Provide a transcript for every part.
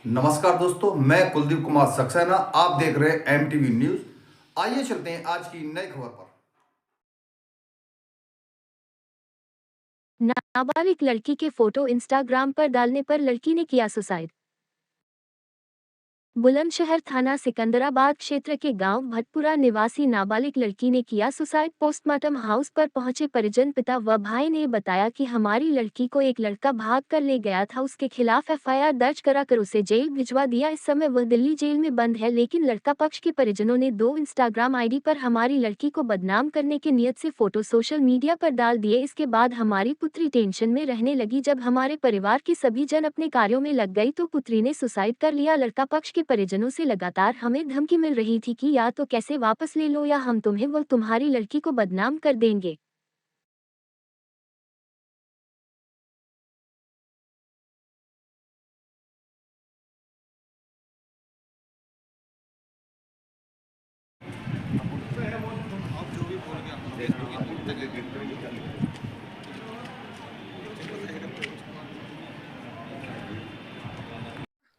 नमस्कार दोस्तों, मैं कुलदीप कुमार सक्सेना। आप देख रहे हैं एमटीवी न्यूज। आइए चलते हैं आज की नई खबर पर। नाबालिग लड़की के फोटो इंस्टाग्राम पर डालने पर लड़की ने किया सुसाइड। बुलंदशहर थाना सिकंदराबाद क्षेत्र के गांव भटपुरा निवासी नाबालिग लड़की ने किया सुसाइड। पोस्टमार्टम हाउस पर पहुंचे परिजन पिता व भाई ने बताया कि हमारी लड़की को एक लड़का भाग कर ले गया था, उसके खिलाफ एफआईआर दर्ज कराकर उसे जेल भिजवा दिया। इस समय वह दिल्ली जेल में बंद है, लेकिन लड़का पक्ष के परिजनों ने 2 इंस्टाग्राम आईडी पर हमारी लड़की को बदनाम करने की नियत से फोटो सोशल मीडिया पर डाल दिए। इसके बाद हमारी पुत्री टेंशन में रहने लगी। जब हमारे परिवार के सभी जन अपने कार्यों में लग गई तो पुत्री ने सुसाइड कर लिया। लड़का पक्ष के परिजनों से लगातार हमें धमकी मिल रही थी कि या तो कैसे वापस ले लो या हम तुम्हें व तुम्हारी लड़की को बदनाम कर देंगे।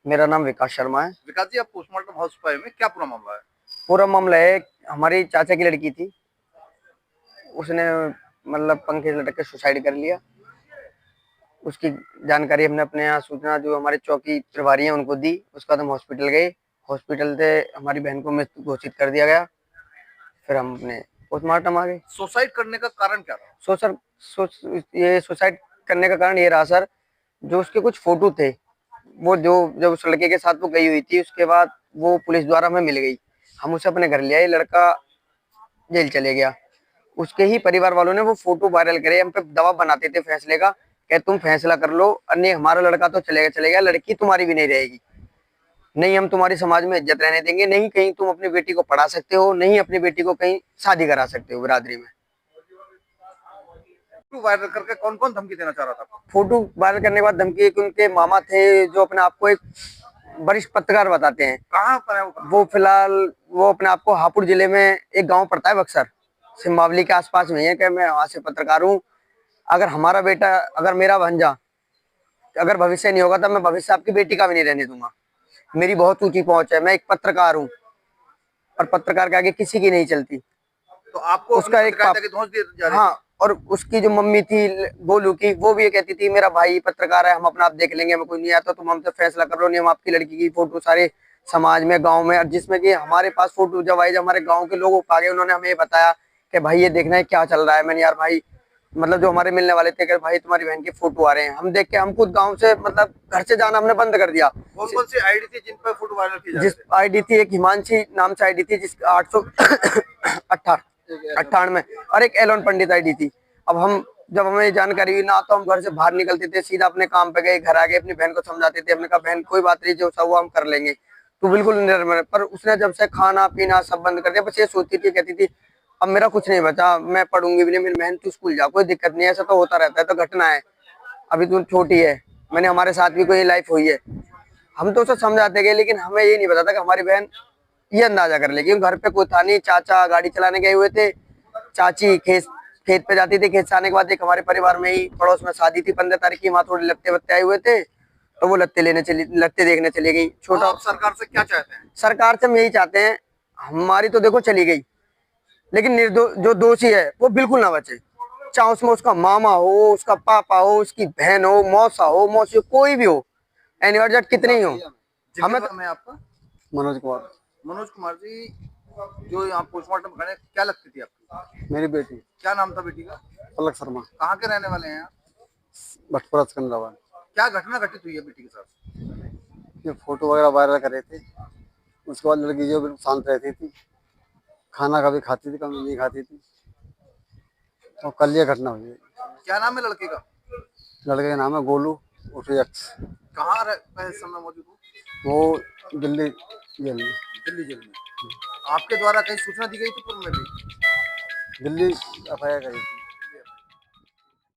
मेरा नाम विकास शर्मा है। विकास जी, आप पोस्टमार्टम हाउस पर आए हैं, क्या पूरा मामला है? पूरा मामला है, हमारी चाचा की लड़की थी, उसने मतलब पंखे से लटक के सुसाइड कर लिया। उसकी जानकारी हमने अपने यहाँ सूचना जो हमारे चौकी प्रभारी हैं उनको दी। उसके बाद हम हॉस्पिटल गए। हॉस्पिटल से हमारी बहन को मृत घोषित कर दिया गया। फिर हम अपने पोस्टमार्टम आ गए। सुसाइड करने का कारण क्या रहा? ये सुसाइड करने का कारण ये रहा सर, जो उसके कुछ फोटो थे, वो जो जब उस लड़के के साथ वो गई हुई थी, उसके बाद वो पुलिस द्वारा हमें मिल गई। हम उसे अपने घर ले आए, लड़का जेल चले गया। उसके ही परिवार वालों ने वो फोटो वायरल करे, हम पे दबाव बनाते थे फैसले का, कि तुम फैसला कर लो, अन्य हमारा लड़का तो चले गया, लड़की तुम्हारी भी नहीं रहेगी, नहीं हम तुम्हारी समाज में इज्जत रहने देंगे, नहीं कहीं तुम अपनी बेटी को पढ़ा सकते हो, नहीं अपनी बेटी को कहीं शादी करा सकते हो बिरादरी में। फोटो वायरल करके कौन कौन धमकी देना चाह रहा था आपको? फोटो वायरल करने के बाद धमकी कि उनके मामा थे, जो अपने आप को एक वरिष्ठ पत्रकार बताते हैं। कहाँ पर है वो फिलहाल वो अपने आप को हापुड़ जिले में एक गांव पड़ता है बक्सर, सिम्बावली के आसपास में है, कि मैं वहां से पत्रकार हूँ। अगर हमारा बेटा, अगर मेरा भंजा, अगर भविष्य नहीं होगा तो मैं भविष्य आपकी बेटी का भी नहीं रहने दूंगा। मेरी बहुत ऊंची पहुंच है, मैं एक पत्रकार हूँ और पत्रकार के आगे किसी की नहीं चलती। तो आपको उसका एक धौंस दिए जा रहे थे? हाँ, और उसकी जो मम्मी थी गोलू की, वो भी ये कहती थी मेरा भाई पत्रकार है, हम अपना आप देख लेंगे, हमें कोई नहीं आता, तुम हमसे फैसला कर लो, नहीं हम आपकी लड़की की फोटो सारे समाज में, गांव में, और जिसमें कि हमारे पास फोटो जब आई, जब हमारे गांव के लोग आ गए, उन्होंने हमें बताया कि भाई ये देखना है क्या चल रहा है। मैंने यार भाई, मतलब जो हमारे मिलने वाले थे कि भाई तुम्हारी बहन की फोटो आ रहे हैं, हम देख के हम खुद गाँव से मतलब घर से जाना हमने बंद कर दिया। कौन कौन सी आईडी थी जिन पर फोटो वायरल की जा जिस आईडी थी, एक हिमांशी नाम से आईडी थी जिसका 898 और एक एलोन पंडित आईडी थी। अब हम जब हमें जानकारी हुई ना, तो हम घर से बाहर निकलते थे, सीधा अपने काम पे गए, घर आ गए, अपनी बहन को समझाते थे, हमने कहा बहन कोई बात नहीं, जो सब वो हम कर लेंगे, तो बिल्कुल निर्भर। पर उसने जब से खाना पीना सब बंद कर दिया, बस ये सोचती थी, कहती थी अब मेरा कुछ नहीं बचा, मैं पढ़ूंगी भी नहीं, मेरी बहन तू स्कूल जा, कोई दिक्कत नहीं है, ऐसा तो होता रहता है, तो घटना है, अभी तू छोटी है, मैंने हमारे साथ भी कोई लाइफ हुई है। हम तो उसे समझाते गए, लेकिन हमें ये नहीं पता था कि हमारी बहन ये अंदाजा कर लेगी। घर पे कोई था नहीं, चाचा गाड़ी चलाने गए हुए थे, चाची खेत पे जाती थी, खेत से आने के बाद एक हमारे परिवार में ही पड़ोस में शादी थी 15 तारीख की, वहां थोड़े लत्ते वत्ते आए हुए थे, तो वो लत्ते देखने चली गई। छोटा आप सरकार से क्या चाहते हैं? सरकार से हम यही चाहते हैं, हमारी तो देखो चली गई, लेकिन जो दोषी है वो बिल्कुल ना बचे, चाहे उसमें उसका मामा हो, उसका पापा हो, उसकी बहन हो, मौसा हो, मौसी हो, कोई भी हो, एनिवर्सरी कितने ही हो। हमें तो मैं आपका मनोज कुमार, मनोज कुमार जी, जो यहाँ पोस्टमार्टम खड़े, क्या लगती थी आपकी? मेरी बेटी क्या नाम था बेटी का? पलक शर्मा, कहाँ के रहने वाले हैं आप? भटपुरा सिकंदराबाद। क्या घटना घटित हुई है बेटी के साथ? ये फोटो वगैरह वायरल कर रहे थे, उसके बाद लड़की जो बिल्कुल शांत रहती थी, खाना कभी खाती थी कभी नहीं खाती थी, और कल ये घटना हुई है। क्या नाम है लड़के का? लड़के का नाम है गोलू उर्फ एक्स। कहाँ इस समय मौजूद हो? वो दिल्ली जेल में। दिल्ली जेल में। आपके द्वारा कहीं सूचना दी गई थी पूर्व में भी? दिल्ली एफआईआर करी थी।